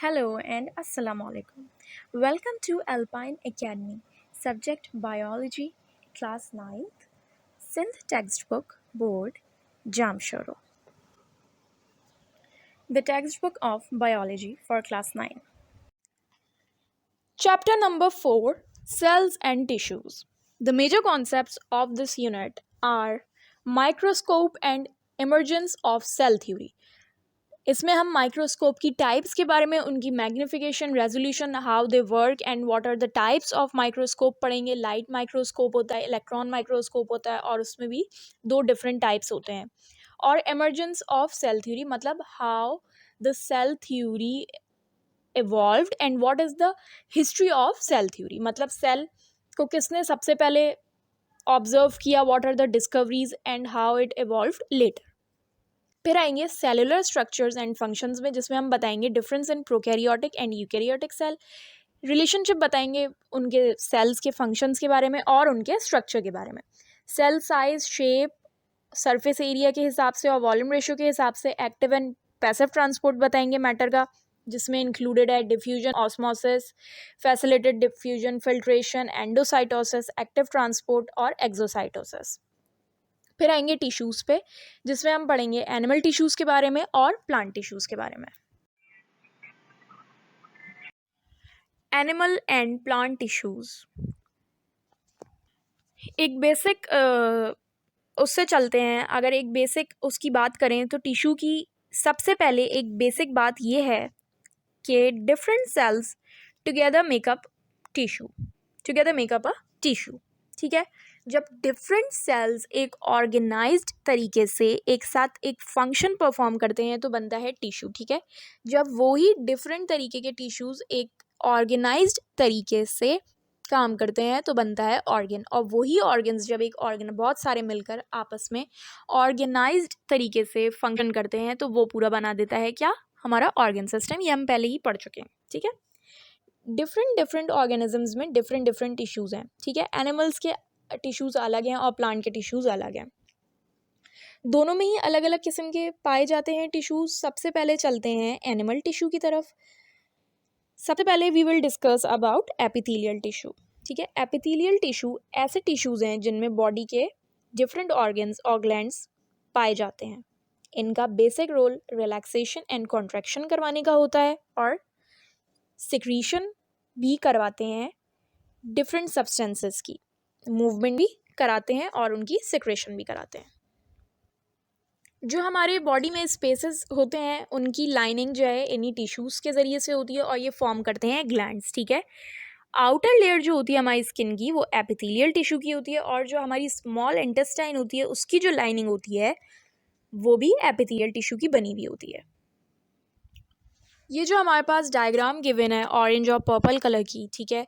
Hello and Assalamu alaikum. Welcome to Alpine Academy. Subject Biology, Class 9th, Synth Textbook, Board, Jamshoro. The textbook of Biology for Class 9. Chapter number 4, Cells and Tissues. The major concepts of this unit are microscope and emergence of cell theory. इसमें हम microscope की types के बारे में, उनकी magnification, resolution, how they work and what are the types of microscope पढ़ेंगे. Light microscope होता है, इलेक्ट्रॉन माइक्रोस्कोप होता है और उसमें भी दो डिफरेंट टाइप्स होते हैं. और एमर्जेंस ऑफ सेल थ्योरी मतलब how the cell theory evolved and what is the history of cell theory, मतलब सेल को किसने सबसे पहले ऑब्जर्व किया, what are the discoveries and how it evolved later. फिर आएंगे सेलुलर स्ट्रक्चर्स एंड फंक्शंस में, जिसमें हम बताएंगे difference in prokaryotic and eukaryotic cell. Relationship बताएंगे उनके सेल्स के फंक्शंस के बारे में और उनके स्ट्रक्चर के बारे में. Cell size, shape, surface area के हिसाब से और वॉल्यूम रेशियो के हिसाब से एक्टिव एंड पैसिव ट्रांसपोर्ट बताएंगे मैटर का, जिसमें इंक्लूडेड है diffusion, osmosis, facilitated diffusion, filtration, endocytosis, active transport और एक्सोसाइटोसिस. फिर आएंगे टिश्यूज़ पे, जिसमें हम पढ़ेंगे एनिमल टिश्यूज़ के बारे में और प्लांट टिश्यूज़ के बारे में. एनिमल एंड प्लांट टिश्यूज़ एक बेसिक उससे चलते हैं. अगर एक बेसिक उसकी बात करें तो टिश्यू की सबसे पहले एक बेसिक बात ये है कि different cells together makeup tissue, together makeup a tissue. ठीक है, जब डिफरेंट सेल्स एक ऑर्गेनाइज्ड तरीके से एक साथ एक फंक्शन परफॉर्म करते हैं तो बनता है टिश्यू. ठीक है, जब वही डिफरेंट तरीके के टिश्यूज़ एक ऑर्गेनाइज्ड तरीके से काम करते हैं तो बनता है ऑर्गन. और वही ऑर्गन्स जब एक ऑर्गन बहुत सारे मिलकर आपस में ऑर्गेनाइज्ड तरीके से फंक्शन करते हैं तो वो पूरा बना देता है क्या, हमारा ऑर्गन सिस्टम. ये हम पहले ही पढ़ चुके हैं. ठीक है, डिफरेंट ऑर्गेनिजम्स में डिफरेंट टिश्यूज़ हैं. ठीक है, एनिमल्स के टिश्यूज़ अलग हैं और प्लांट के टिश्यूज़ अलग हैं. दोनों में ही अलग अलग किस्म के पाए जाते हैं टिश्यूज़. सबसे पहले चलते हैं एनिमल टिश्यू की तरफ. सबसे पहले we will discuss about epithelial tissue. ठीक है, एपिथेलियल टिश्यू ऐसे टिश्यूज़ हैं जिनमें बॉडी के डिफरेंट ऑर्गन्स और ग्लैंड्स पाए जाते हैं. इनका basic role relaxation and contraction करवाने का होता है और सिक्रीशन भी करवाते हैं. डिफरेंट सब्सटेंसेस की मूवमेंट भी कराते हैं और उनकी सिक्रेशन भी कराते हैं. जो हमारे बॉडी में स्पेसेस होते हैं उनकी लाइनिंग जो है इन्हीं टिश्यूज़ के ज़रिए से होती है और ये फॉर्म करते हैं ग्लैंड्स. ठीक है, आउटर लेयर जो होती है हमारी स्किन की वो एपिथेलियल टिश्यू की होती है और जो हमारी स्मॉल इंटेस्टाइन होती है उसकी जो लाइनिंग होती है वो भी एपिथेलियल टिश्यू की बनी हुई होती है. ये जो हमारे पास डायग्राम गिवन है ऑरेंज और पर्पल कलर की, ठीक है,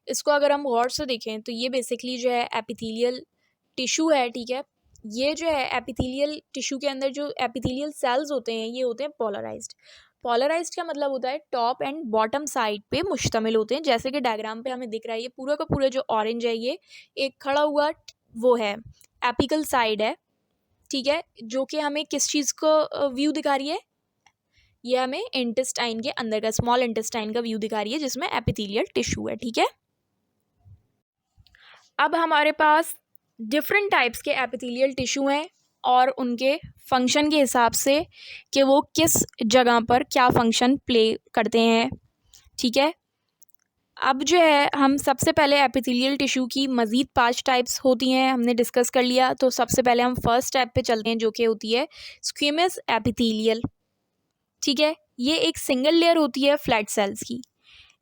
इसको अगर हम गौर से देखें तो ये बेसिकली जो है एपिथेलियल टिश्यू है. ठीक है, ये जो है एपिथेलियल टिश्यू के अंदर जो एपिथेलियल सेल्स होते हैं ये होते हैं पोलराइज्ड. पोलराइज्ड का मतलब होता है टॉप एंड बॉटम साइड पे मुश्तमिल होते हैं. जैसे कि डायग्राम पे हमें दिख रहा है ये पूरा का पूरा जो ऑरेंज है ये एक खड़ा हुआ वो है एपिकल साइड है. ठीक है, जो कि हमें किस चीज़ को व्यू दिखा रही है, ये हमें इंटेस्टाइन के अंदर का स्मॉल इंटेस्टाइन का व्यू दिखा रही है जिसमें एपिथेलियल टिश्यू है. ठीक है, अब हमारे पास डिफरेंट टाइप्स के एपिथेलियल टिश्यू हैं और उनके फंक्शन के हिसाब से कि वो किस जगह पर क्या फंक्शन प्ले करते हैं. ठीक है, अब जो है हम सबसे पहले एपिथेलियल टिश्यू की मज़ीद 5 टाइप्स होती हैं हमने डिस्कस कर लिया. तो सबसे पहले हम फर्स्ट स्टेप पे चलते हैं जो कि होती है स्क्विमस एपिथेलियल. ठीक है, ये एक सिंगल लेयर होती है फ्लैट सेल्स की.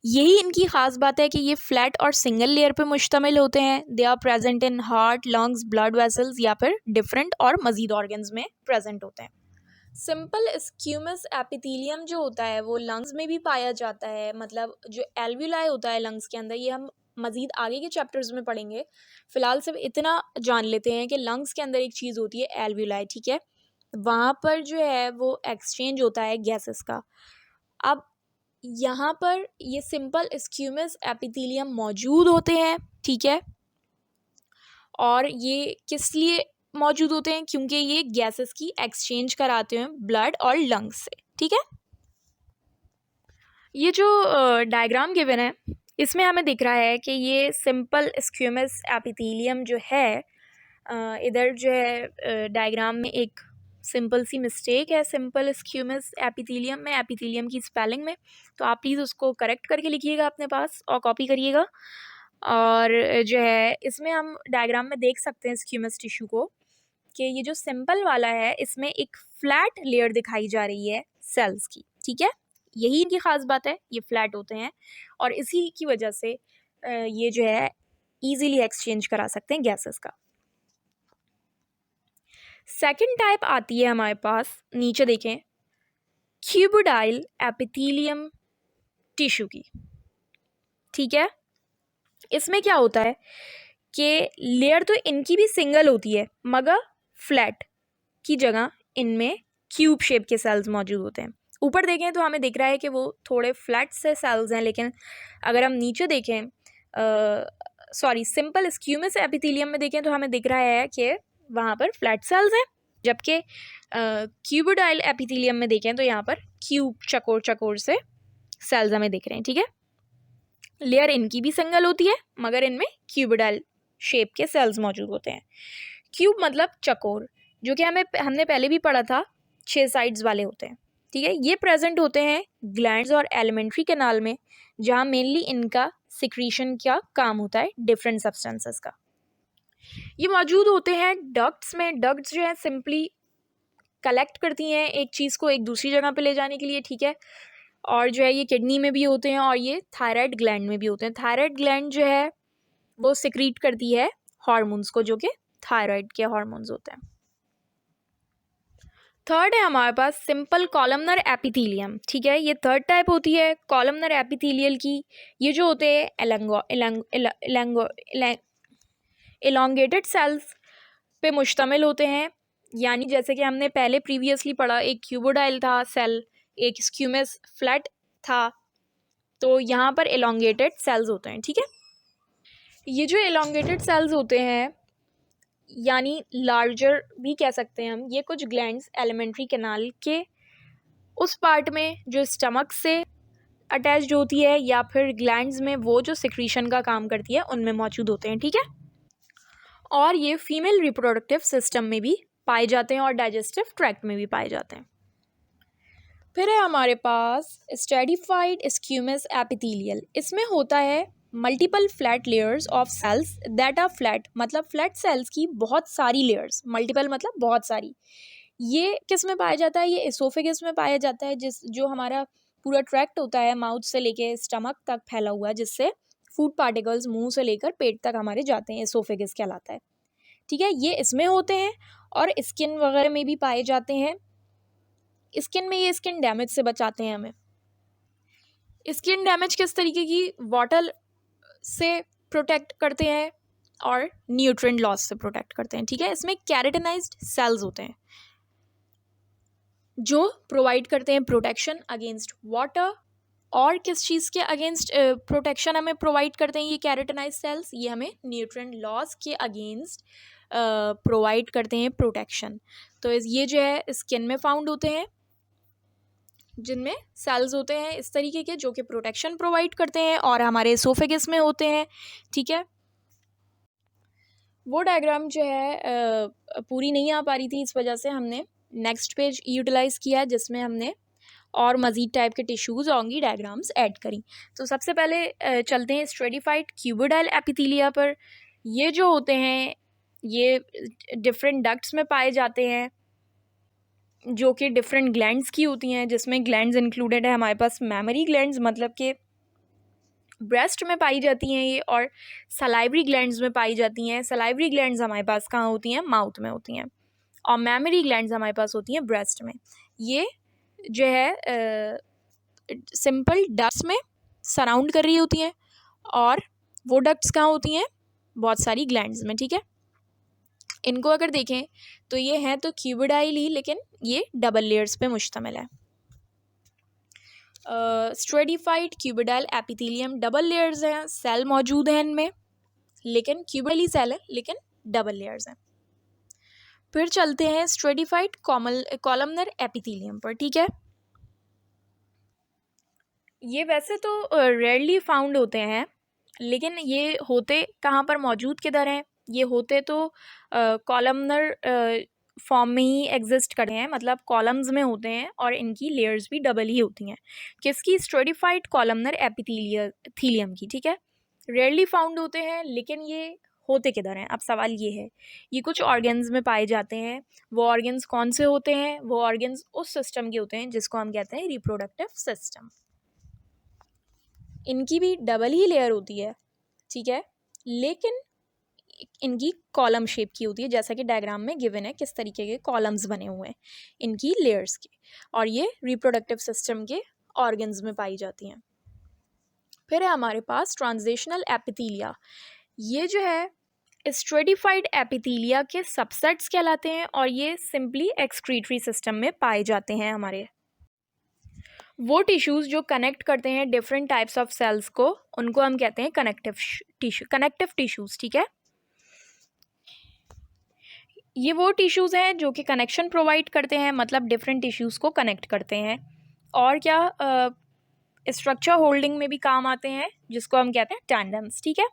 यही इनकी ख़ास बात है कि ये फ्लैट और सिंगल लेयर पे मुश्तमिल होते हैं. They are present in heart, lungs, blood vessels या फिर डिफरेंट और मज़ीद ऑर्गन्स में प्रेजेंट होते हैं. सिंपल स्क्यूमस एपिथेलियम जो होता है वो लंग्स में भी पाया जाता है. मतलब जो एल्व्यूलाई होता है लंग्स के अंदर, ये हम मज़ीद आगे के चैप्टर्स में पढ़ेंगे. फ़िलहाल सिर्फ इतना जान लेते हैं कि लंग्स के अंदर एक चीज़ होती है एल्व्यूलाई. ठीक है, वहाँ पर जो है वो एक्सचेंज होता है गैसेस का. अब यहाँ पर ये सिंपल स्क्यूमस एपिथेलियम मौजूद होते हैं. ठीक है, और ये किस लिए मौजूद होते हैं, क्योंकि ये गैसेस की एक्सचेंज कराते हैं ब्लड और लंग्स से. ठीक है, ये जो डायग्राम गिवन है इसमें हमें दिख रहा है कि ये सिंपल स्क्यूमस एपिथेलियम जो है, इधर जो है डायग्राम में एक सिंपल सी मिस्टेक है सिंपल स्क्यूमस एपिथेलियम में, एपिथेलियम की स्पेलिंग में। तो आप प्लीज़ उसको करेक्ट करके लिखिएगा अपने पास और कॉपी करिएगा। और जो है इसमें हम डायग्राम में देख सकते हैं स्क्यूमस टिश्यू को कि ये जो सिंपल वाला है इसमें एक फ्लैट लेयर दिखाई जा रही है सेल्स की, ठीक है। यही इनकी ख़ास बात है, ये फ्लैट होते हैं और इसी की वजह से ये जो है इजीली एक्सचेंज करा सकते हैं गैसेस का। सेकंड टाइप आती है हमारे पास, नीचे देखें, क्यूबोडाइल एपिथेलियम टिश्यू की, ठीक है। इसमें क्या होता है कि लेयर तो इनकी भी सिंगल होती है मगर फ्लैट की जगह इनमें क्यूब शेप के सेल्स मौजूद होते हैं। ऊपर देखें तो हमें दिख रहा है कि वो थोड़े फ्लैट से सेल्स हैं, लेकिन अगर हम नीचे देखें, सिंपल स्क्यूमस एपिथेलियम में देखें तो हमें दिख रहा है कि वहाँ पर फ्लैट सेल्स हैं, जबकि क्यूबोडाइल एपिथेलियम में देखें तो यहाँ पर क्यूब चकोर चकोर से सेल्स हमें दिख रहे हैं, ठीक है। लेयर इनकी भी सिंगल होती है मगर इनमें क्यूबोडाइल शेप के सेल्स मौजूद होते हैं। क्यूब मतलब चकोर, जो कि हमने पहले भी पढ़ा था, 6 साइड्स वाले होते हैं, ठीक है। ये प्रेजेंट होते हैं ग्लैंड्स और एलिमेंट्री कैनाल में, जहाँ मेनली इनका सिक्रीशन का काम होता है डिफरेंट सब्सटेंसेस का। ये मौजूद होते हैं डक्ट्स में। डक्ट्स जो है सिंपली कलेक्ट करती हैं एक चीज़ को एक दूसरी जगह पे ले जाने के लिए, ठीक है। और जो है ये किडनी में भी होते हैं और ये थायराइड ग्लैंड में भी होते हैं। थायराइड ग्लैंड जो है वो सिक्रीट करती है हार्मोन्स को, जो कि थायराइड के हार्मोन्स होते हैं। थर्ड है हमारे पास सिंपल कॉलमनर एपिथेलियम, ठीक है। ये थर्ड टाइप होती है कॉलमनर एपिथेलियल की। ये जो होते हैं एलोंगेटेड सेल्स पे मुश्तमिल होते हैं, यानी जैसे कि हमने पहले प्रीवियसली पढ़ा, एक क्यूबोडाइल था सेल, एक स्क्यूमस फ्लैट था, तो यहाँ पर एलोंगेटेड सेल्स होते हैं, ठीक है। ये जो एलोंगेटेड सेल्स होते हैं यानी लार्जर भी कह सकते हैं हम, ये कुछ ग्लैंड्स एलिमेंट्री कैनाल के उस पार्ट में जो स्टमक से अटैच्ड होती है या फिर ग्लैंड्स में वो जो सिक्रीशन का काम करती है उनमें मौजूद होते हैं, ठीक है। और ये फीमेल रिप्रोडक्टिव सिस्टम में भी पाए जाते हैं और डाइजेस्टिव ट्रैक्ट में भी पाए जाते हैं। फिर है हमारे पास स्ट्रेटिफाइड स्क्यूमस एपिथेलियल। इसमें होता है multiple flat layers of cells that are flat, मतलब फ्लैट सेल्स की बहुत सारी लेयर्स, मल्टीपल मतलब बहुत सारी। ये किस में पाया जाता है? ये एसोफेगस में पाया जाता है, जो हमारा पूरा ट्रैक्ट होता है माउथ से लेके स्टमक तक फैला हुआ है, जिससे फूड पार्टिकल्स मुंह से लेकर पेट तक हमारे जाते हैं, एसोफेगस कहलाता है, ठीक है। ये इसमें होते हैं और स्किन वगैरह में भी पाए जाते हैं। स्किन में ये स्किन डैमेज से बचाते हैं हमें। स्किन डैमेज किस तरीके की? वाटर से प्रोटेक्ट करते हैं और न्यूट्रिएंट लॉस से प्रोटेक्ट करते हैं, ठीक है। इसमें कैरेटिनाइज्ड सेल्स होते हैं जो प्रोवाइड करते हैं प्रोटेक्शन अगेंस्ट वाटर। और किस चीज़ के अगेंस्ट प्रोटेक्शन हमें प्रोवाइड करते हैं ये कैरेटिनाइज्ड सेल्स? ये हमें न्यूट्रिएंट लॉस के अगेंस्ट प्रोवाइड करते हैं प्रोटेक्शन। तो ये जो है स्किन में फाउंड होते हैं, जिनमें सेल्स होते हैं इस तरीके के जो कि प्रोटेक्शन प्रोवाइड करते हैं, और हमारे एसोफेगस में होते हैं, ठीक है। वो डायग्राम जो है पूरी नहीं आ पा रही थी, इस वजह से हमने नेक्स्ट पेज यूटिलाइज़ किया, जिसमें हमने और मज़ीद टाइप के टिश्यूज़ होंगी डायग्राम्स ऐड करी। तो सबसे पहले चलते हैं स्ट्रेटिफाइड क्यूबोडाइल एपिथेलिया पर। ये जो होते हैं ये डिफरेंट डक्ट्स में पाए जाते हैं, जो कि डिफरेंट ग्लैंड्स की होती हैं, जिसमें ग्लैंड्स इंक्लूडेड है हमारे पास मैमरी ग्लैंड्स, मतलब कि ब्रेस्ट में पाई जाती हैं ये, और सलाइवरी ग्लैंड्स में पाई जाती हैं। सलाइवरी ग्लैंड्स हमारे पास कहाँ होती हैं? माउथ में होती हैं, और मैमरी ग्लैंड्स हमारे पास होती हैं ब्रेस्ट में। ये जो है सिंपल डक्ट्स में सराउंड कर रही होती हैं, और वो डक्ट्स कहाँ होती हैं? बहुत सारी ग्लैंड्स में, ठीक है। इनको अगर देखें तो ये हैं तो क्यूबोडाइल ही, लेकिन ये डबल लेयर्स पे मुश्तमिल है। स्ट्रेटिफाइड क्यूबोडाइल एपिथेलियम डबल लेयर्स हैं, सेल मौजूद हैं इनमें, लेकिन क्यूबोडाइल ही सेल है लेकिन डबल लेयर्स हैं। फिर चलते हैं स्ट्रेटिफाइड कॉलमनर एपिथेलियम पर, ठीक है। ये वैसे तो रेयरली फाउंड होते हैं, लेकिन ये होते कहाँ पर मौजूद किधर हैं? ये होते तो कॉलमनर फॉर्म में ही एग्जिस्ट करते हैं, मतलब कॉलम्स में होते हैं और इनकी लेयर्स भी डबल ही होती हैं। किसकी? स्ट्रेटिफाइड कॉलमनर एपिथीलियम की, ठीक है। रेयरली फाउंड होते हैं, लेकिन ये होते किधर हैं? अब सवाल ये है, ये कुछ ऑर्गन्स में पाए जाते हैं। वो ऑर्गन्स कौन से होते हैं? वो ऑर्गन्स उस सिस्टम के होते हैं जिसको हम कहते हैं रिप्रोडक्टिव सिस्टम। इनकी भी डबल ही लेयर होती है, ठीक है, लेकिन इनकी कॉलम शेप की होती है, जैसा कि डायग्राम में गिवन है किस तरीके के कॉलम्स बने हुए हैं इनकी लेयर्स के, और ये रिप्रोडक्टिव सिस्टम के ऑर्गन्स में पाई जाती हैं। फिर है हमारे पास ट्रांजिशनल एपिथीलिया। ये जो है स्ट्रेटिफाइड एपिथीलिया के सबसेट्स कहलाते हैं और ये सिंपली एक्सक्रीटरी सिस्टम में पाए जाते हैं। हमारे वो टिश्यूज़ जो कनेक्ट करते हैं डिफरेंट टाइप्स ऑफ सेल्स को, उनको हम कहते हैं कनेक्टिव टिश्यूज़, ठीक है। ये वो टिश्यूज़ हैं जो कि कनेक्शन प्रोवाइड करते हैं, मतलब डिफरेंट टिश्यूज़ को कनेक्ट करते हैं, और क्या स्ट्रक्चर होल्डिंग में भी काम आते हैं, जिसको हम कहते हैं टेंडन्स, ठीक है।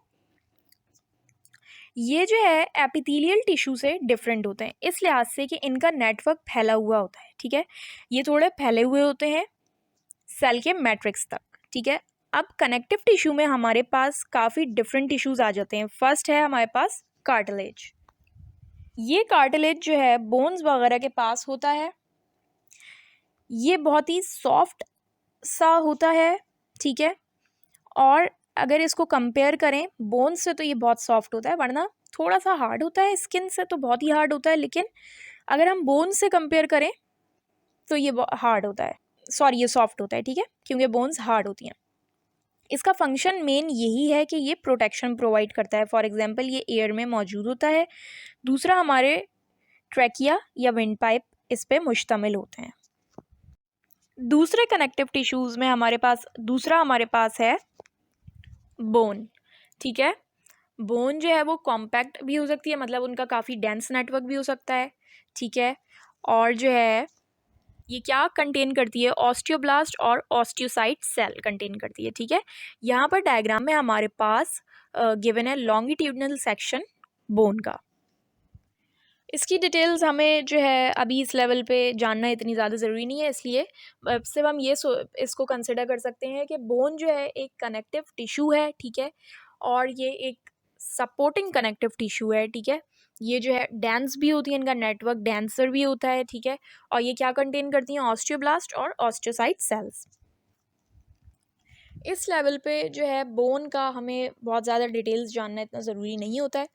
ये जो है एपिथेलियल टिश्यू से डिफरेंट होते हैं इस लिहाज से कि इनका नेटवर्क फैला हुआ होता है, ठीक है। ये थोड़े फैले हुए होते हैं सेल के मैट्रिक्स तक, ठीक है। अब कनेक्टिव टिश्यू में हमारे पास काफ़ी डिफरेंट टिश्यूज़ आ जाते हैं। फर्स्ट है हमारे पास कार्टिलेज। ये कार्टिलेज जो है बोन्स वगैरह के पास होता है। ये बहुत ही सॉफ्ट सा होता है, ठीक है, और अगर इसको कंपेयर करें बोन्स से तो ये बहुत सॉफ्ट होता है, वरना थोड़ा सा हार्ड होता है। स्किन से तो बहुत ही हार्ड होता है, लेकिन अगर हम बोन्स से कंपेयर करें तो ये हार्ड होता है, सॉरी ये सॉफ्ट होता है, ठीक है, क्योंकि बोन्स हार्ड होती हैं। इसका फंक्शन मेन यही है कि ये प्रोटेक्शन प्रोवाइड करता है। फॉर एग्जांपल ये एयर में मौजूद होता है। दूसरा हमारे ट्रैकिया या विंड पाइप इस पे मुश्तमिल होते हैं। दूसरे कनेक्टिव टिश्यूज़ में हमारे पास है बोन, ठीक है। बोन जो है वो कॉम्पैक्ट भी हो सकती है, मतलब उनका काफ़ी डेंस नेटवर्क भी हो सकता है, ठीक है। और जो है ये क्या कंटेन करती है? ऑस्टियोब्लास्ट और ऑस्टियोसाइट सेल कंटेन करती है, ठीक है। यहाँ पर डायग्राम में हमारे पास गिवन है लॉन्गिट्यूडनल सेक्शन बोन का। इसकी डिटेल्स हमें जो है अभी इस लेवल पे जानना इतनी ज़्यादा ज़रूरी नहीं है, इसलिए सिर्फ हम ये इसको कंसिडर कर सकते हैं कि बोन जो है एक कनेक्टिव टिश्यू है, ठीक है, और ये एक सपोर्टिंग कनेक्टिव टिश्यू है, ठीक है। ये जो है डेंस भी होती है, इनका नेटवर्क डेंसर भी होता है, ठीक है, और ये क्या कंटेन करती हैं? ऑस्टियोब्लास्ट और ऑस्टियोसाइट सेल्स। इस लेवल पे जो है बोन का हमें बहुत ज़्यादा डिटेल्स जानना इतना ज़रूरी नहीं होता है,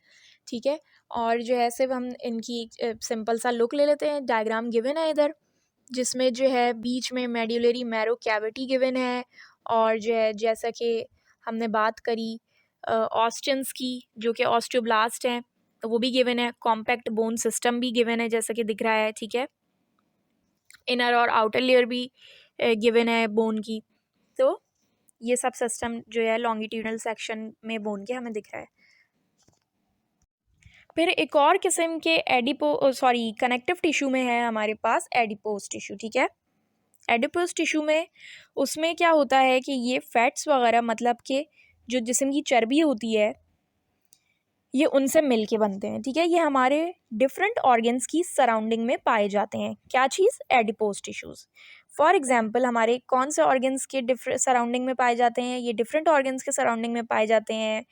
ठीक है। और जो है सिर्फ हम इनकी सिंपल सा लुक ले लेते हैं। डायग्राम गिवन है इधर, जिसमें जो है बीच में मेड्यूलरी मैरो कैविटी गिवन है, और जो है जैसा कि हमने बात करी ऑस्टियंस की, जो कि ऑस्टियोब्लास्ट हैं, तो वो भी गिवन है। कॉम्पैक्ट बोन सिस्टम भी गिवन है, जैसा कि दिख रहा है, ठीक है। इनर और आउटर लेयर भी गिवन है बोन की। तो ये सब सिस्टम जो है लॉन्गिट्यूडनल सेक्शन में बोन के हमें दिख रहा है। फिर एक और किस्म के कनेक्टिव टिश्यू में है हमारे पास एडिपोज टिश्यू, ठीक है। एडिपोज टिश्यू में उसमें क्या होता है कि ये फैट्स वगैरह, मतलब कि जो जिस्म की चर्बी होती है, ये उनसे मिल के बनते हैं, ठीक है। ये हमारे डिफरेंट ऑर्गन्स की सराउंडिंग में पाए जाते हैं। क्या चीज़? Adipose tissues. फॉर एग्जांपल हमारे कौन से ऑर्गन्स के सराउंडिंग में पाए जाते हैं? ये डिफरेंट ऑर्गन्स के सराउंडिंग में पाए जाते हैं,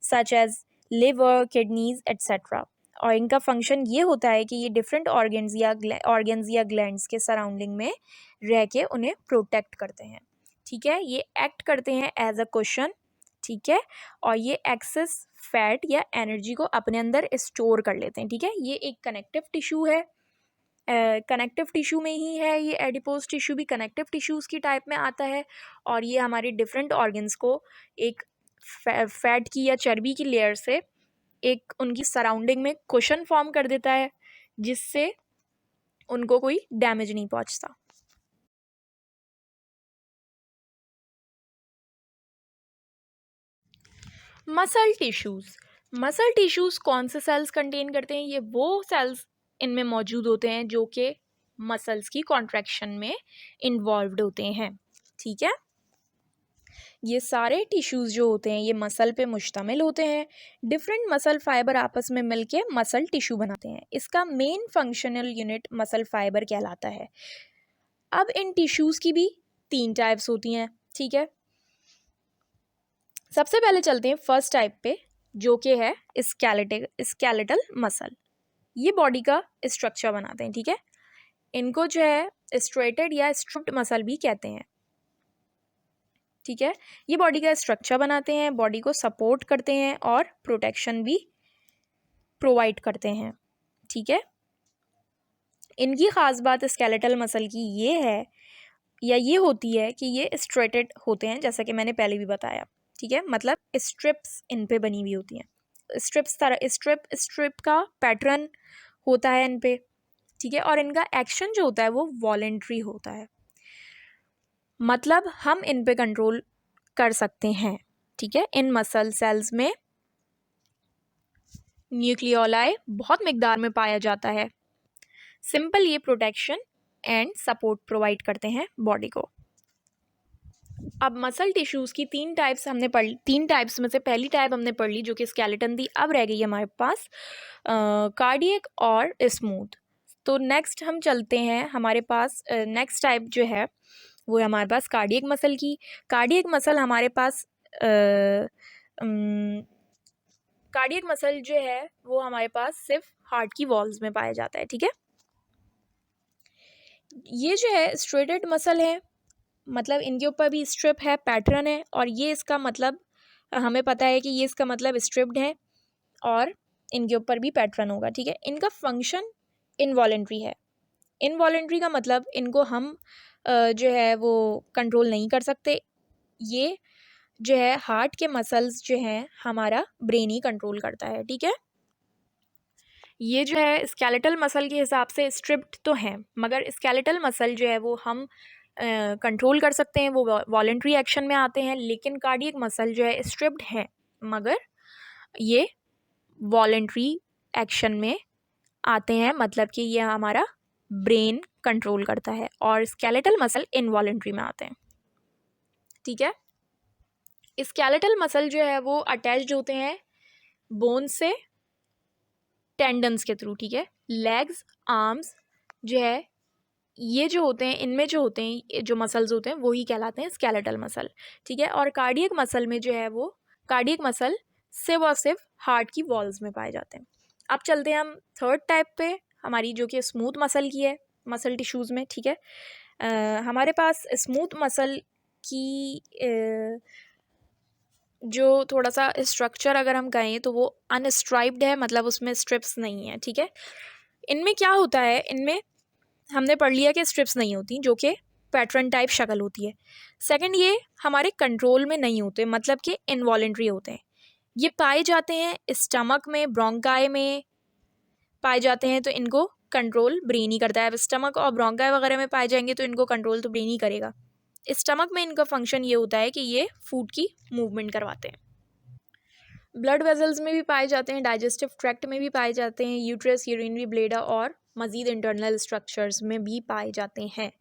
such as liver, kidneys etcetera. और इनका फंक्शन ये होता है कि ये डिफरेंट ऑर्गन्स या ग्लैंड्स के सराउंडिंग में रह के उन्हें प्रोटेक्ट करते हैं, ठीक है। ये एक्ट करते हैं एज अ कुशन, ठीक है, और ये एक्सेस फैट या एनर्जी को अपने अंदर स्टोर कर लेते हैं, ठीक है। ये एक कनेक्टिव टिश्यू है, कनेक्टिव टिश्यू में ही है ये। एडिपोज टिश्यू भी कनेक्टिव टिश्यूज़ की टाइप में आता है, और ये हमारे डिफरेंट ऑर्गन्स को एक फैट की या चर्बी की लेयर से एक उनकी सराउंडिंग में कुशन फॉर्म कर देता है, जिससे उनको कोई डैमेज नहीं पहुंचता। मसल टिश्यूज़ कौन से सेल्स कंटेन करते हैं? ये वो सेल्स इनमें मौजूद होते हैं जो कि मसल्स की कॉन्ट्रैक्शन में इन्वॉल्व्ड होते हैं, ठीक है। ये सारे टिश्यूज़ जो होते हैं ये मसल पे मुश्तमिल होते हैं। डिफरेंट मसल फाइबर आपस में मिलके मसल टिश्यू बनाते हैं। इसका main functional unit muscle fibre कहलाता है। अब इन टिश्यूज़ की भी 3 टाइप्स होती हैं, ठीक है। सबसे पहले चलते हैं फर्स्ट टाइप पे, जो कि है स्केलेटल मसल। ये बॉडी का स्ट्रक्चर बनाते हैं, ठीक है। इनको जो है स्ट्रेटेड या स्ट्रिप्ड मसल भी कहते हैं, ठीक है। ये बॉडी का स्ट्रक्चर बनाते हैं, बॉडी को सपोर्ट करते हैं और प्रोटेक्शन भी प्रोवाइड करते हैं, ठीक है। इनकी ख़ास बात स्केलेटल मसल की ये है या ये होती है कि ये स्ट्रेटेड होते हैं, जैसा कि मैंने पहले भी बताया, ठीक है। मतलब स्ट्रिप्स इन पे बनी हुई होती हैं। स्ट्रिप का पैटर्न होता है इन पे, ठीक है। और इनका एक्शन जो होता है वो वॉलेंट्री होता है, मतलब हम इन पे कंट्रोल कर सकते हैं, ठीक है। इन मसल सेल्स में न्यूक्लियोलाई बहुत मिकदार में पाया जाता है। सिंपल ये प्रोटेक्शन एंड सपोर्ट प्रोवाइड करते हैं बॉडी को। अब मसल टिश्यूज़ की 3 टाइप्स हमने पढ़ ली। 3 टाइप्स में से पहली टाइप हमने पढ़ ली जो कि स्केलेटन थी। अब रह गई हमारे पास कार्डियक और स्मूथ। तो नेक्स्ट हम चलते हैं, हमारे पास नेक्स्ट टाइप जो है वो है हमारे पास कार्डियक मसल की। कार्डियक मसल हमारे पास कार्डियक मसल जो है वो हमारे पास सिर्फ हार्ट की वॉल्स में पाया जाता है, ठीक है। ये जो है स्ट्रेटेड मसल है, मतलब इनके ऊपर भी स्ट्रिप है, पैटर्न है, और ये इसका मतलब हमें पता है कि ये इसका मतलब स्ट्रिप्ड है और इनके ऊपर भी पैटर्न होगा, ठीक है। इनका फंक्शन इनवॉलेंट्री है। इनवॉलेंट्री का मतलब इनको हम जो है वो कंट्रोल नहीं कर सकते। ये जो है हार्ट के मसल्स जो हैं हमारा ब्रेन ही कंट्रोल करता है, ठीक है। ये जो है स्केलेटल मसल के हिसाब से स्ट्रिप्ड तो हैं, मगर स्केलेटल मसल जो है वो हम कंट्रोल कर सकते हैं, वो वॉलेंट्री एक्शन में आते हैं। लेकिन कार्डियक मसल जो है स्ट्रिप्ड है, मगर ये वॉलेंट्री एक्शन में आते हैं, मतलब कि ये हमारा ब्रेन कंट्रोल करता है। और स्केलेटल मसल इनवॉलेंट्री में आते हैं, ठीक है। स्केलेटल मसल जो है वो अटैच्ड होते हैं बोन से टेंडन्स के थ्रू, ठीक है। लेग्स, आर्म्स जो है ये जो होते हैं, इनमें जो होते हैं जो मसल्स होते हैं वही कहलाते हैं स्केलेटल मसल, ठीक है। और कार्डियक मसल में जो है वो कार्डियक मसल सिर्फ और सिर्फ हार्ट की वॉल्स में पाए जाते हैं। अब चलते हैं हम थर्ड टाइप पे, हमारी जो कि स्मूथ मसल की है, मसल टिश्यूज़ में, ठीक है। हमारे पास स्मूथ मसल की जो थोड़ा सा स्ट्रक्चर अगर हम कहें तो वो अनस्ट्राइप्ड है, मतलब उसमें स्ट्रिप्स नहीं है, ठीक है। इनमें क्या होता है, इनमें हमने पढ़ लिया कि स्ट्रिप्स नहीं होती, जो कि पैटर्न टाइप शक्ल होती है। सेकंड, ये हमारे कंट्रोल में नहीं होते, मतलब कि इनवॉलेंट्री होते हैं। ये पाए जाते हैं स्टमक में, ब्रोंकाई में पाए जाते हैं, तो इनको कंट्रोल ब्रेन ही करता है। अब स्टमक और ब्रोंकाई वगैरह में पाए जाएंगे तो इनको कंट्रोल तो ब्रेन ही करेगा। स्टमक में इनका फंक्शन ये होता है कि ये फूड की मूवमेंट करवाते हैं। ब्लड वेजल्स में भी पाए जाते हैं, डाइजेस्टिव ट्रैक्ट में भी पाए जाते हैं, यूट्रस, यूरिनरी ब्लेडर और मज़ीद इंटरनल स्ट्रक्चर्स में भी पाए जाते हैं।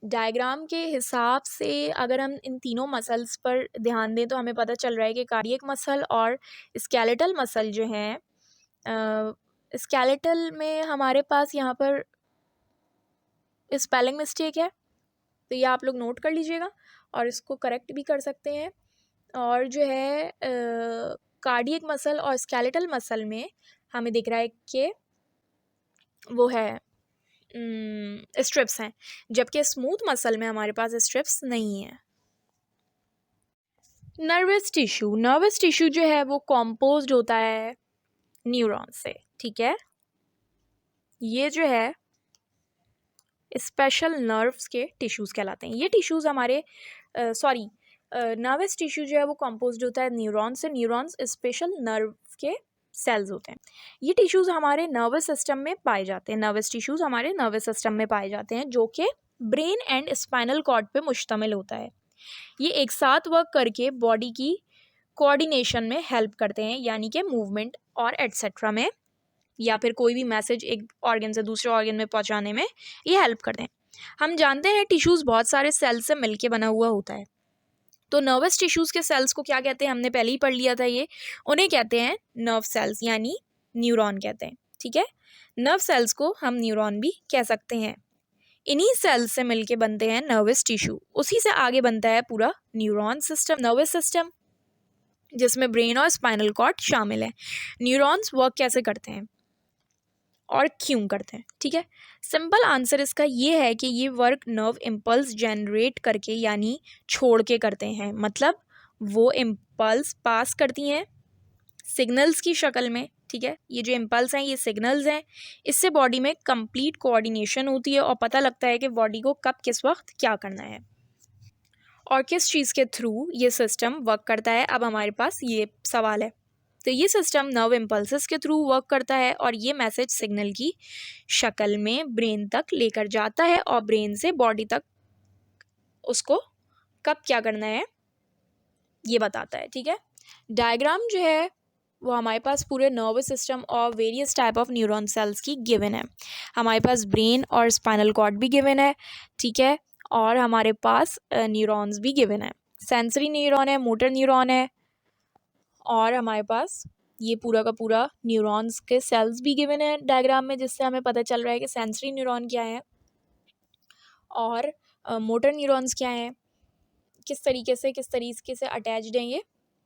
डायग्राम के हिसाब से अगर हम इन तीनों मसल्स पर ध्यान दें तो हमें पता चल रहा है कि कार्डियक मसल और स्केलेटल मसल जो हैं, स्केलेटल में हमारे पास यहाँ पर स्पेलिंग मिस्टेक है, तो ये आप लोग नोट कर लीजिएगा और इसको करेक्ट भी कर सकते हैं। और जो है कार्डियक मसल और स्केलेटल मसल में हमें दिख रहा है कि वो है स्ट्रिप्स हैं, जबकि स्मूथ मसल में हमारे पास स्ट्रिप्स नहीं है। नर्वस टिश्यू जो है वो कॉम्पोज्ड होता है न्यूरॉन से, ठीक है। ये जो है स्पेशल नर्व्स के टिश्यूज़ कहलाते हैं। ये टिश्यूज़ हमारे नर्वस टिश्यू जो है वो कॉम्पोज्ड होता है न्यूरॉन से। न्यूरॉन्स स्पेशल नर्व के सेल्स होते हैं। ये टिश्यूज़ हमारे नर्वस सिस्टम में पाए जाते हैं। नर्वस टिश्यूज़ हमारे नर्वस सिस्टम में पाए जाते हैं, जो कि ब्रेन एंड स्पाइनल कॉर्ड पे मुश्तमिल होता है। ये एक साथ वर्क करके बॉडी की कोऑर्डिनेशन में हेल्प करते हैं, यानी कि मूवमेंट और एट्सेट्रा में, या फिर कोई भी मैसेज एक ऑर्गन से दूसरे ऑर्गन में पहुंचाने में ये हेल्प करते हैं। हम जानते हैं टिश्यूज़ बहुत सारे सेल्स से मिलके बना हुआ होता है, तो नर्वस टिश्यूज़ के सेल्स को क्या कहते हैं, हमने पहले ही पढ़ लिया था ये, उन्हें कहते हैं नर्व सेल्स यानी न्यूरॉन कहते हैं, ठीक है। नर्व सेल्स को हम न्यूरॉन भी कह सकते हैं। इन्हीं सेल्स से मिलके बनते हैं नर्वस टिश्यू, उसी से आगे बनता है पूरा न्यूरॉन सिस्टम, नर्वस सिस्टम, जिसमें ब्रेन और स्पाइनल कॉर्ड शामिल है। न्यूरॉन्स वर्क कैसे करते हैं और क्यों करते हैं, ठीक है। सिंपल आंसर इसका ये है कि ये वर्क नर्व इम्पल्स जनरेट करके यानी छोड़ के करते हैं। मतलब वो इम्पल्स पास करती हैं सिग्नल्स की शक्ल में, ठीक है। ये जो इम्पल्स हैं ये सिग्नल्स हैं, इससे बॉडी में कंप्लीट कोऑर्डिनेशन होती है और पता लगता है कि बॉडी को कब किस वक्त क्या करना है और किस चीज़ के थ्रू ये सिस्टम वर्क करता है। अब हमारे पास ये सवाल है, तो ये सिस्टम नर्व इम्पल्सेस के थ्रू वर्क करता है और ये मैसेज सिग्नल की शक्ल में ब्रेन तक लेकर जाता है और ब्रेन से बॉडी तक उसको कब क्या करना है ये बताता है, ठीक है। डायग्राम जो है वो हमारे पास पूरे नर्वस सिस्टम और various type of neuron cells की गिवन है। हमारे पास ब्रेन और स्पाइनल कॉर्ड भी गिवन है, ठीक है, और हमारे पास न्यूरॉन्स भी गिवन है। सेंसरी न्यूरॉन है, मोटर न्यूरॉन है, और हमारे पास ये पूरा का पूरा न्यूरॉन्स के सेल्स भी गिवन है डायग्राम में, जिससे हमें पता चल रहा है कि सेंसरी न्यूरॉन क्या है और मोटर न्यूरॉन्स क्या हैं, किस तरीके से अटैच्ड हैं।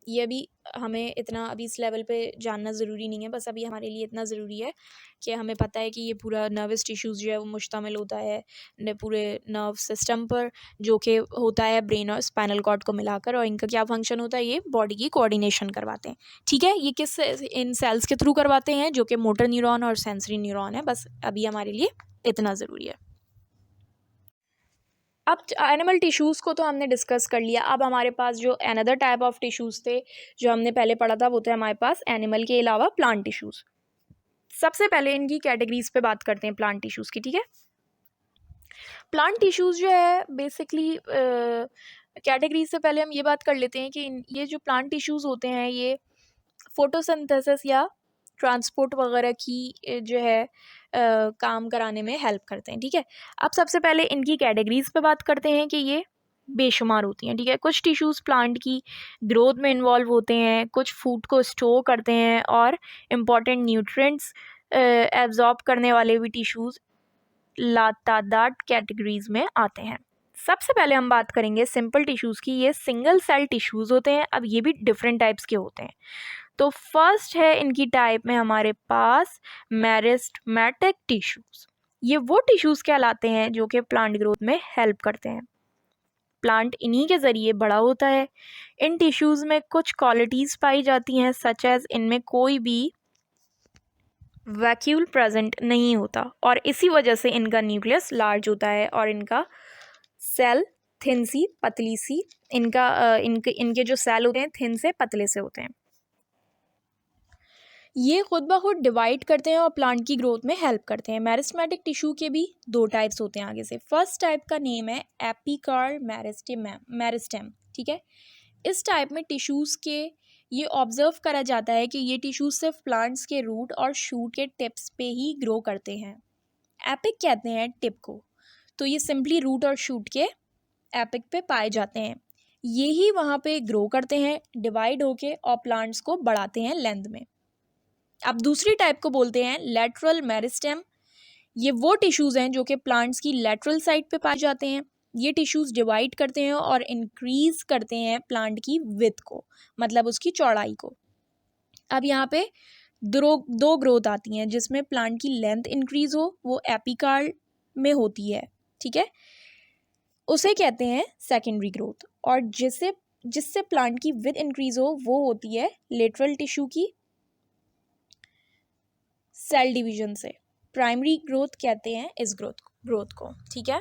ये अभी हमें इतना अभी इस लेवल पे जानना ज़रूरी नहीं है, बस अभी हमारे लिए इतना ज़रूरी है कि हमें पता है कि ये पूरा नर्वस टिश्यूज़ जो है वो मुश्तमिल होता है पूरे नर्व सिस्टम पर, जो कि होता है ब्रेन और स्पाइनल कॉर्ड को मिलाकर, और इनका क्या फंक्शन होता है, ये बॉडी की कोऑर्डिनेशन करवाते हैं, ठीक है। ये किस इन सेल्स के थ्रू करवाते हैं, जो कि मोटर न्यूरॉन और सेंसरी न्यूरॉन है। बस अभी हमारे लिए इतना ज़रूरी है। अब एनिमल टिश्यूज़ को तो हमने डिस्कस कर लिया। अब हमारे पास जो अनदर टाइप ऑफ टिश्यूज़ थे जो हमने पहले पढ़ा था, वो थे हमारे पास एनिमल के अलावा प्लांट टिश्यूज़। सबसे पहले इनकी कैटेगरीज पे बात करते हैं प्लांट टिश्यूज़ की, ठीक है। प्लांट टिश्यूज़ जो है बेसिकली कैटेगरीज से पहले हम ये बात कर लेते हैं कि ये जो प्लांट टिश्यूज़ होते हैं ये फोटोसिंथेसिस या ट्रांसपोर्ट वगैरह की जो है काम कराने में हेल्प करते हैं, ठीक है। अब सबसे पहले इनकी कैटेगरीज पे बात करते हैं कि ये बेशुमार होती हैं, ठीक है। कुछ टिश्यूज़ प्लांट की ग्रोथ में इन्वॉल्व होते हैं, कुछ फूड को स्टोर करते हैं और इम्पॉर्टेंट न्यूट्रिएंट्स एब्जॉर्ब करने वाले भी टिश्यूज़ लातादार कैटेगरीज में आते हैं। सबसे पहले हम बात करेंगे सिंपल टिश्यूज़ की। ये सिंगल सेल टिश्यूज़ होते हैं। अब ये भी डिफरेंट टाइप्स के होते हैं। तो फर्स्ट है इनकी टाइप में हमारे पास मेरिस्टेमेटिक टिश्यूज़। ये वो टिश्यूज़ कहलाते हैं जो कि प्लांट ग्रोथ में हेल्प करते हैं। प्लांट इन्हीं के ज़रिए बड़ा होता है। इन टिश्यूज़ में कुछ क्वालिटीज़ पाई जाती हैं, सच एज इनमें कोई भी वैक्यूल प्रेजेंट नहीं होता और इसी वजह से इनका न्यूक्लियस लार्ज होता है और इनका सेल थिन सी पतली सी, इनके जो सेल होते हैं थिन से पतले से होते हैं। ये खुद ब खुद डिवाइड करते हैं और प्लांट की ग्रोथ में हेल्प करते हैं। मेरिस्टेमेटिक टिश्यू के भी दो टाइप्स होते हैं आगे से। फर्स्ट टाइप का नेम है एपिकार्ड मेरिस्टेम, ठीक है। इस टाइप में टिश्यूज़ के ये ऑब्जर्व करा जाता है कि ये टिश्यूज़ सिर्फ प्लांट्स के रूट और शूट के टिप्स पे ही ग्रो करते हैं। एपिक कहते हैं टिप को, तो ये सिंपली रूट और शूट के एपिक पे पाए जाते हैं। ये ही वहाँ पे ग्रो करते हैं डिवाइड होके और प्लांट्स को बढ़ाते हैं लेंथ में। अब दूसरी टाइप को बोलते हैं लेटरल मेरिस्टेम। ये वो टिश्यूज़ हैं जो कि प्लांट्स की लेटरल साइड पे पाए जाते हैं। ये टिश्यूज़ डिवाइड करते हैं और इंक्रीज करते हैं प्लांट की विड्थ को, मतलब उसकी चौड़ाई को। अब यहाँ पे दो ग्रोथ आती हैं जिसमें प्लांट की लेंथ इंक्रीज हो, वो एपिकार्ड में होती है, ठीक है। उसे कहते हैं सेकेंडरी ग्रोथ। और जिससे प्लांट की विड्थ इंक्रीज हो वो होती है लेटरल टिश्यू की सेल डिवीजन से। प्राइमरी ग्रोथ कहते हैं इस ग्रोथ को, ठीक है।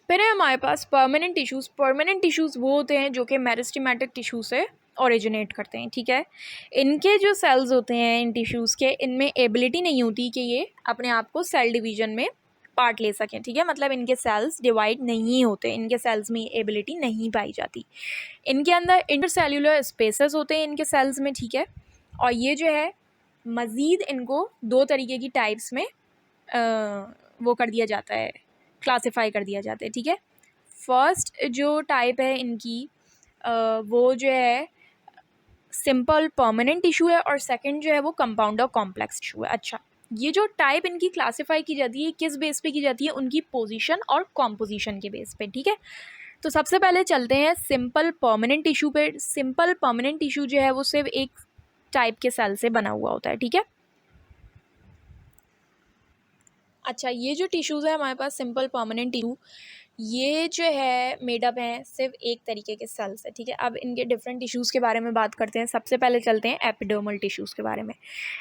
फिर है हमारे पास परमानेंट टिश्यूज़। परमानेंट टिश्यूज़ वो होते हैं जो कि मेरिस्टेमेटिक टिश्यू से ओरिजिनेट करते हैं, ठीक है। इनके जो सेल्स होते हैं इन टिश्यूज़ के, इनमें एबिलिटी नहीं होती कि ये अपने आप को सेल डिवीजन में पार्ट ले सकें, ठीक है। मतलब इनके सेल्स डिवाइड नहीं होते, इनके सेल्स में एबिलिटी नहीं पाई जाती। इनके अंदर इंटरसेल्यूलर स्पेसेस होते हैं इनके सेल्स में, ठीक है। और ये जो है मज़ीद इनको दो तरीके की टाइप्स में वो कर दिया जाता है, क्लासिफाई कर दिया जाता है, ठीक है। फर्स्ट जो टाइप है इनकी वो जो है सिंपल परमानेंट टिश्यू है, और सेकंड जो है वो कंपाउंड और कॉम्प्लेक्स टिश्यू है। अच्छा, ये जो टाइप इनकी क्लासिफाई की जाती है किस बेस पे की जाती है? उनकी पोजीशन और कॉम्पोजिशन के बेस पे, ठीक है। तो सबसे पहले चलते हैं सिंपल परमानेंट टिश्यू पे। सिंपल परमानेंट टिश्यू जो है वो सिर्फ एक टाइप के सेल से बना हुआ होता है, ठीक है। अच्छा, ये जो टिश्यूज़ है हमारे पास सिंपल परमानेंट टिश्यू, ये जो है मेडअप हैं सिर्फ एक तरीके के सेल से, ठीक है। अब इनके डिफरेंट टिश्यूज़ के बारे में बात करते हैं। सबसे पहले चलते हैं एपिडर्मल टिश्यूज़ के बारे में।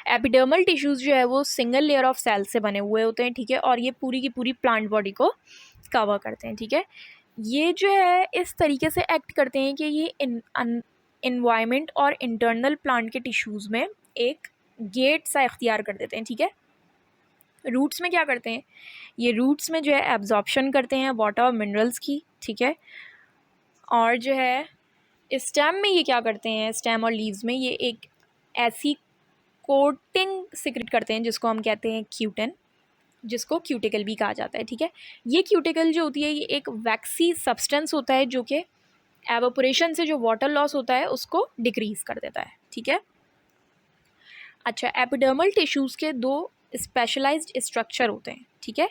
एपिडर्मल टिश्यूज़ जो है वो सिंगल लेयर ऑफ सेल से बने हुए होते हैं, ठीक है, और ये पूरी की पूरी प्लांट बॉडी को कवर करते हैं, ठीक है। ये जो है इस तरीके से एक्ट करते हैं कि ये इन्वायरमेंट और इंटरनल प्लांट के टिश्यूज़ में एक गेट सा इख्तियार कर देते हैं, ठीक है। रूट्स में क्या करते हैं? ये रूट्स में जो है एब्जॉर्प्शन करते हैं वाटर और मिनरल्स की, ठीक है। और जो है स्टेम में ये क्या करते हैं? स्टेम और लीव्स में ये एक ऐसी कोटिंग सिक्रेट करते हैं जिसको हम कहते हैं क्यूटेन, जिसको क्यूटिकल भी कहा जाता है, ठीक है। ये क्यूटिकल जो होती है ये एक वैक्सी सब्सटेंस होता है जो कि एवापोरेशन से जो वाटर लॉस होता है उसको डिक्रीज कर देता है, ठीक है। अच्छा, एपिडर्मल टिश्यूज़ के दो स्पेशलाइज्ड स्ट्रक्चर होते हैं, ठीक है।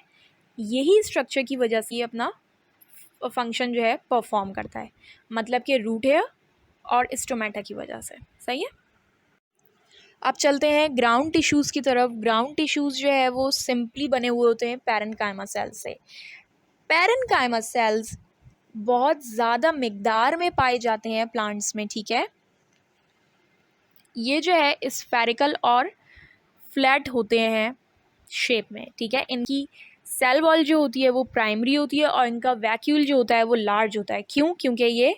यही स्ट्रक्चर की वजह से ये अपना फंक्शन जो है परफॉर्म करता है, मतलब कि रूट हेयर और स्टोमेटा की वजह से, सही है। अब चलते हैं ग्राउंड टिश्यूज़ की तरफ। ग्राउंड टिश्यूज़ जो है वो सिंपली बने हुए होते हैं पैरेन्काइमा सेल्स से। पैरेन्काइमा सेल्स बहुत ज़्यादा मिकदार में पाए जाते हैं प्लांट्स में, ठीक है। ये जो है स्फेरिकल और फ्लैट होते हैं शेप में, ठीक है। इनकी सेल वॉल जो होती है वो प्राइमरी होती है और इनका वैक्यूल जो होता है वो लार्ज होता है। क्यों? क्योंकि ये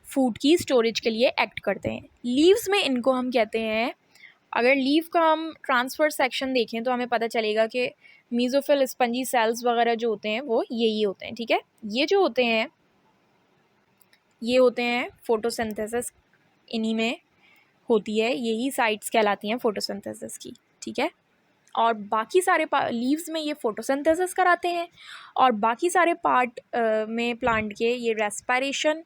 फूड की स्टोरेज के लिए एक्ट करते हैं। लीव्स में इनको हम कहते हैं, अगर लीव का हम ट्रांसफर सेक्शन देखें तो हमें पता चलेगा कि मीज़ोफिल स्पंजी सेल्स वगैरह जो होते हैं वो यही होते हैं, ठीक है। ये जो होते हैं ये होते हैं फोटोसिंथेसिस, इन्हीं में होती है, यही साइट्स कहलाती हैं फोटोसिंथेसिस की, ठीक है। और बाकी सारे लीव्स में ये फोटोसिंथेसिस कराते हैं, और बाकी सारे पार्ट में प्लांट के ये रेस्पिरेशन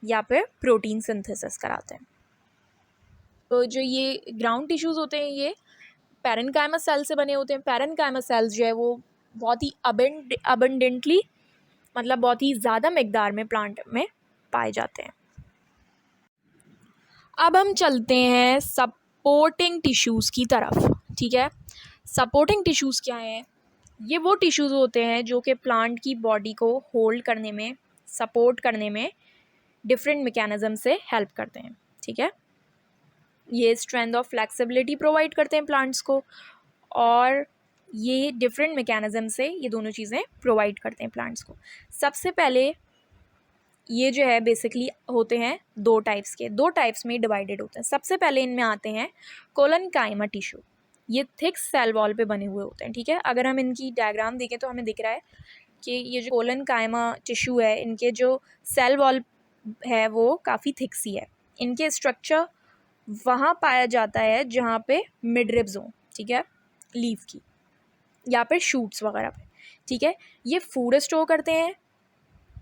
या फिर प्रोटीन सिंथेसिस कराते हैं। तो जो ये ग्राउंड टिश्यूज़ होते हैं ये पैरेन्काइमा सेल से बने होते हैं। पैरेन्काइमा सेल्स जो है वो बहुत ही अबंडेंटली, मतलब बहुत ही ज़्यादा मिकदार में प्लांट में पाए जाते हैं। अब हम चलते हैं सपोर्टिंग टिश्यूज़ की तरफ, ठीक है। सपोर्टिंग टिश्यूज़ क्या हैं? ये वो टिश्यूज़ होते हैं जो कि प्लांट की बॉडी को होल्ड करने में, सपोर्ट करने में डिफरेंट मैकेनिज़्म से हेल्प करते हैं, ठीक है। ये स्ट्रेंथ और फ्लेक्सिबिलिटी प्रोवाइड करते हैं प्लांट्स को, और ये डिफरेंट मैकेनिज़्म से ये दोनों चीज़ें प्रोवाइड करते हैं प्लांट्स को। सबसे पहले ये जो है बेसिकली होते हैं दो टाइप्स में डिवाइडेड होते हैं। सबसे पहले इनमें आते हैं कोलनकाइमा टिश्यू। ये थिक सेल वॉल पे बने हुए होते हैं, ठीक है। अगर हम इनकी डायग्राम देखें तो हमें दिख रहा है कि ये जो कोलनकाइमा टिश्यू है इनके जो सेल वॉल है वो काफ़ी थिक सी है। इनके स्ट्रक्चर वहाँ पाया जाता है जहाँ पे मिडरिब्स हों, ठीक है, लीफ की या फिर शूट्स वगैरह पे, ठीक है। ये फूड स्टोर करते हैं,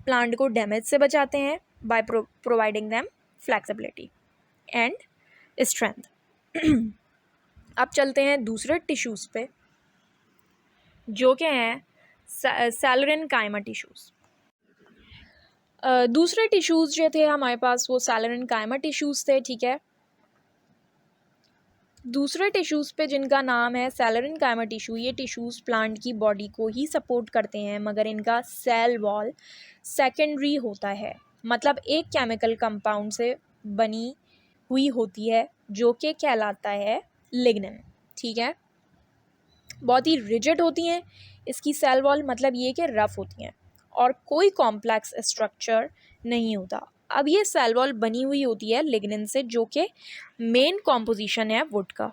प्लांट को डैमेज से बचाते हैं by providing them flexibility and strength. अब चलते हैं दूसरे टिश्यूज़ पे जो कि हैं सैलरेनकाइमा टिश्यूज़। दूसरे टिश्यूज़ जो थे हमारे पास वो सैलरेनकाइमा टिश्यूज़ थे, ठीक है। दूसरे टिश्यूज़ पे जिनका नाम है सैलरेनकाइमा टिश्यू, ये टिश्यूज़ प्लांट की बॉडी को ही सपोर्ट करते हैं, मगर इनका सेल वॉल सेकेंडरी होता है, मतलब एक केमिकल कंपाउंड से बनी हुई होती है जो कि कहलाता है लिग्निन, ठीक है। बहुत ही रिजिड होती हैं इसकी सेल वॉल, मतलब ये कि रफ़ होती हैं और कोई कॉम्प्लेक्स स्ट्रक्चर नहीं होता। अब ये सेल वॉल बनी हुई होती है लिग्निन से, जो कि मेन कॉम्पोजिशन है वुड का।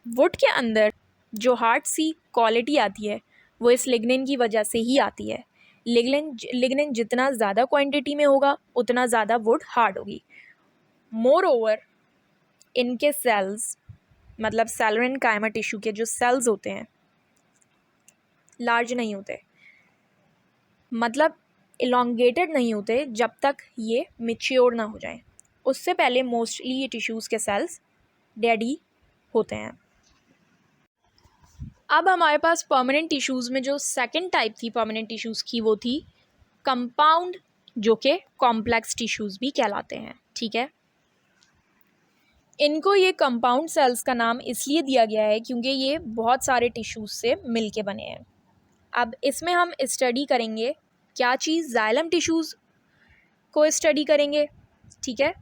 वुड के अंदर जो हार्ड सी क्वालिटी आती है वो इस लिग्निन की वजह से ही आती है। लिग्निन जितना ज़्यादा क्वांटिटी में होगा उतना ज़्यादा वुड हार्ड होगी। मोर ओवर इनके सेल्स, मतलब सैलरेनकाइमा टिश्यू के जो सेल्स होते हैं लार्ज नहीं होते, मतलब इलोंगेटेड नहीं होते जब तक ये मेच्योर ना हो जाए, उससे पहले मोस्टली ये टिश्यूज़ के सेल्स डेडी होते हैं। अब हमारे पास परमानेंट टिश्यूज़ में जो सेकंड टाइप थी परमानेंट टिश्यूज़ की वो थी कंपाउंड, जो कि कॉम्प्लेक्स टिश्यूज़ भी कहलाते हैं। ठीक है, इनको ये कंपाउंड सेल्स का नाम इसलिए दिया गया है क्योंकि ये बहुत सारे टिश्यूज़ से मिलके बने हैं। अब इसमें हम स्टडी करेंगे क्या चीज़, जाइलम टिश्यूज़ को स्टडी करेंगे। ठीक है,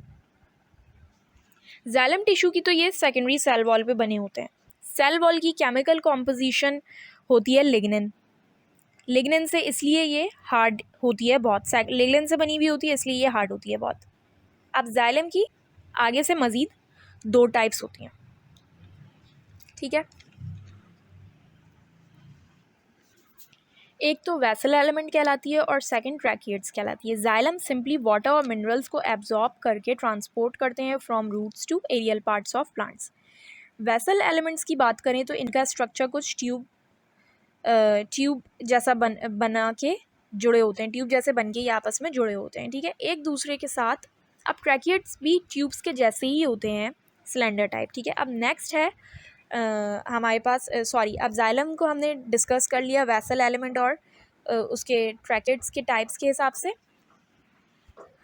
जाइलम टिश्यू की तो ये सेकेंडरी सेल वॉल पे बने होते हैं। सेल वॉल की केमिकल कॉम्पोजिशन होती है लिग्निन। लिग्निन से इसलिए ये हार्ड होती है बहुत, लिग्निन से बनी हुई होती है इसलिए ये हार्ड होती है बहुत। अब जाइलम की आगे से मज़ीद 2 टाइप्स होती हैं। ठीक है, एक तो वेसल एलिमेंट कहलाती है और सेकंड ट्रैकिएट्स कहलाती है। जाइलम सिंपली वाटर और मिनरल्स को एब्जॉर्ब करके ट्रांसपोर्ट करते हैं from roots to aerial parts of plants. Vessel elements की बात करें तो इनका स्ट्रक्चर कुछ ट्यूब जैसा बना के जुड़े होते हैं, ट्यूब जैसे बन के ये आपस में जुड़े होते हैं। ठीक है, एक दूसरे के साथ। अब ट्रैकिएट्स भी ट्यूब्स के जैसे ही होते हैं, सिलेंडर टाइप। ठीक है, अब नेक्स्ट है हमारे पास अब जाइलम को हमने डिस्कस कर लिया वेसल एलिमेंट और उसके ट्रैकिएट्स के टाइप्स के हिसाब से।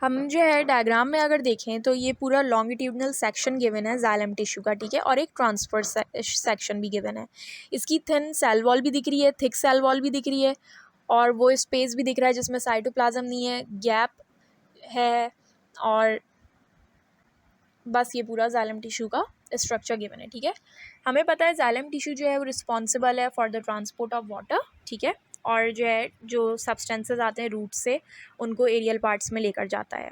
हम जो है डायग्राम में अगर देखें तो ये पूरा लॉन्गिट्यूडनल सेक्शन गिवन है जाइलम टिश्यू का। ठीक है, और एक ट्रांसफर सेक्शन भी गिवन है। इसकी थिन सेल वॉल भी दिख रही है, थिक सेल वॉल भी दिख रही है, और वो स्पेस भी दिख रहा है जिसमें साइटोप्लाज्म नहीं है, गैप है, और बस ये पूरा जाइलम टिश्यू का स्ट्रक्चर गिवन है। ठीक है, हमें पता है जाइलम टिश्यू जो है वो रिस्पॉन्सिबल है for the transport of water. ठीक है, और जो है जो सब्सटेंसेस आते हैं रूट से उनको एरियल पार्ट्स में लेकर जाता है।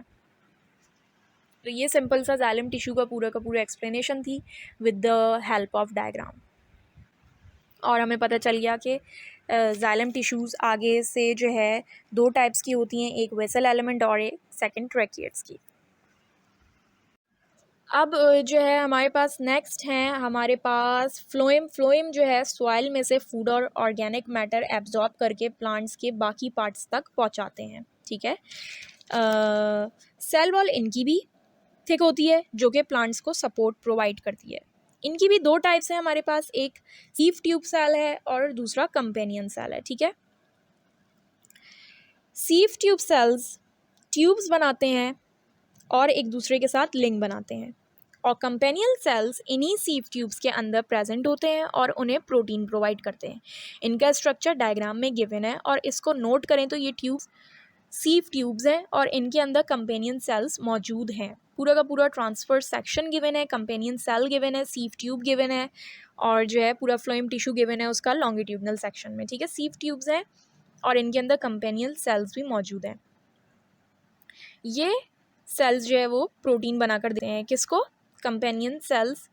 तो ये सिंपल सा जाइलम टिश्यू का पूरा एक्सप्लेनेशन थी with the help of diagram. और हमें पता चल गया कि जाइलम टिश्यूज़ आगे से जो है 2 टाइप्स की होती हैं, एक वेसल एलिमेंट और एक सेकंड ट्रैकिएट्स की। अब जो है हमारे पास नेक्स्ट हैं हमारे पास फ्लोएम। फ्लोएम जो है सॉइल में से फूड और ऑर्गेनिक मैटर एब्जॉर्ब करके प्लांट्स के बाकी पार्ट्स तक पहुंचाते हैं। ठीक है, सेल वॉल इनकी भी थिक होती है जो कि प्लांट्स को सपोर्ट प्रोवाइड करती है। इनकी भी 2 टाइप्स हैं हमारे पास, एक लीफ ट्यूब सेल है और दूसरा कंपेनियन सेल है। ठीक है, सीफ ट्यूब सेल्स ट्यूब्स बनाते हैं और एक दूसरे के साथ लिंक बनाते हैं, और कंपेनियल सेल्स इन्हीं सीफ ट्यूब्स के अंदर प्रेजेंट होते हैं और उन्हें प्रोटीन प्रोवाइड करते हैं। इनका स्ट्रक्चर डायग्राम में गिवन है, और इसको नोट करें तो ये ट्यूब्स सीफ ट्यूब्स हैं और इनके अंदर कंपेनियन सेल्स मौजूद हैं। पूरा का पूरा ट्रांसफर सेक्शन गिवन है, कंपेनियन सेल गिवन है, सीफ ट्यूब गिवन है, और जो है पूरा फ्लोएम टिश्यू गिवन है उसका लॉन्गिट्यूडनल सेक्शन में। ठीक है, सीफ ट्यूब्स हैं और इनके अंदर कंपेनियल सेल्स भी मौजूद हैं। ये सेल्स जो है वो प्रोटीन बनाकर देते हैं किसको, कंपेनियन सेल्स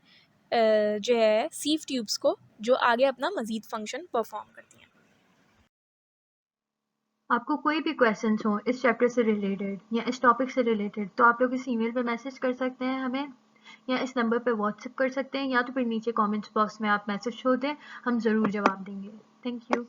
जो है सीफ ट्यूब्स को, जो आगे अपना मजीद फंक्शन परफॉर्म करती हैं। आपको कोई भी क्वेश्चंस हो इस चैप्टर से रिलेटेड या इस टॉपिक से रिलेटेड तो आप लोग इस ईमेल पे मैसेज कर सकते हैं हमें, या इस नंबर पे व्हाट्सएप कर सकते हैं, या तो फिर नीचे कमेंट्स बॉक्स में आप मैसेज छोड़ दें, हम ज़रूर जवाब देंगे। Thank you.